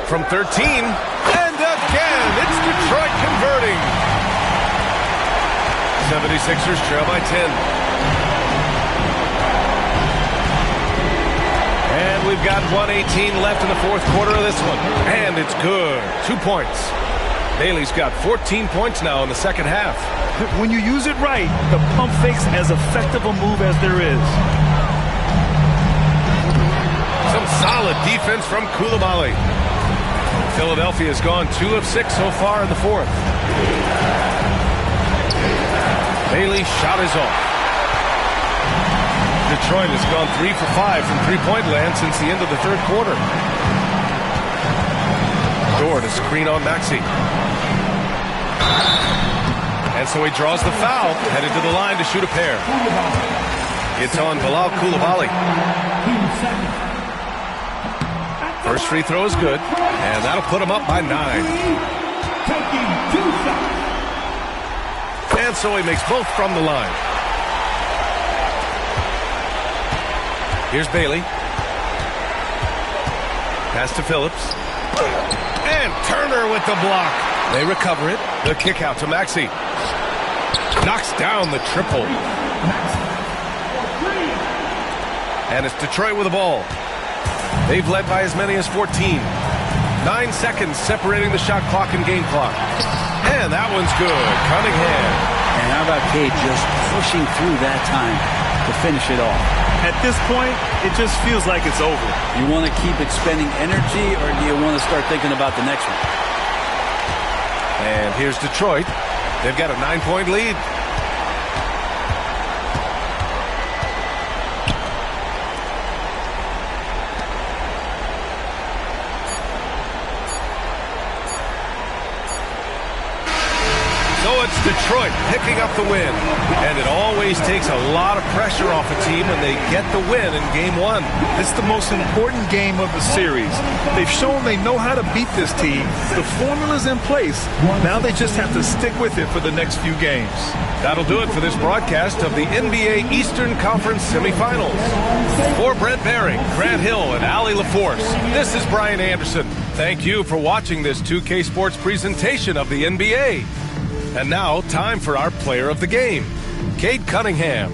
From 13. And again, it's Detroit converting. 76ers trail by 10. And we've got 1:18 left in the fourth quarter of this one. And it's good. 2 points. Bailey's got 14 points now in the second half.
When you use it right, the pump fake's as effective a move as there is.
Some solid defense from Coulibaly. Philadelphia has gone 2 of 6 so far in the fourth. Bailey's shot is off. Detroit has gone 3 for 5 from three-point land since the end of the third quarter. Dort, a screen on Maxey. And so he draws the foul, headed to the line to shoot a pair. It's on Bilal Coulibaly. First free throw is good, and that'll put him up by 9. And so he makes both from the line. Here's Bailey. Pass to Phillips. And Turner with the block. They recover it. The kick out to Maxey. Knocks down the triple. And it's Detroit with the ball. They've led by as many as 14. 9 seconds separating the shot clock and game clock. And that one's good. Cunningham.
And how about Cade just pushing through that time to finish it off?
At this point, it just feels like it's over.
You want to keep expending energy, or do you want to start thinking about the next one?
And here's Detroit. They've got a 9-point lead. Detroit picking up the win, and it always takes a lot of pressure off a team when they get the win in Game 1.
It's the most important game of the series. They've shown they know how to beat this team. The formula's in place. Now they just have to stick with it for the next few games.
That'll do it for this broadcast of the NBA Eastern Conference semifinals. For Brent Barry, Grant Hill, and Allie LaForce, this is Brian Anderson. Thank you for watching this 2K Sports presentation of the NBA. And now, time for our player of the game, Cade Cunningham.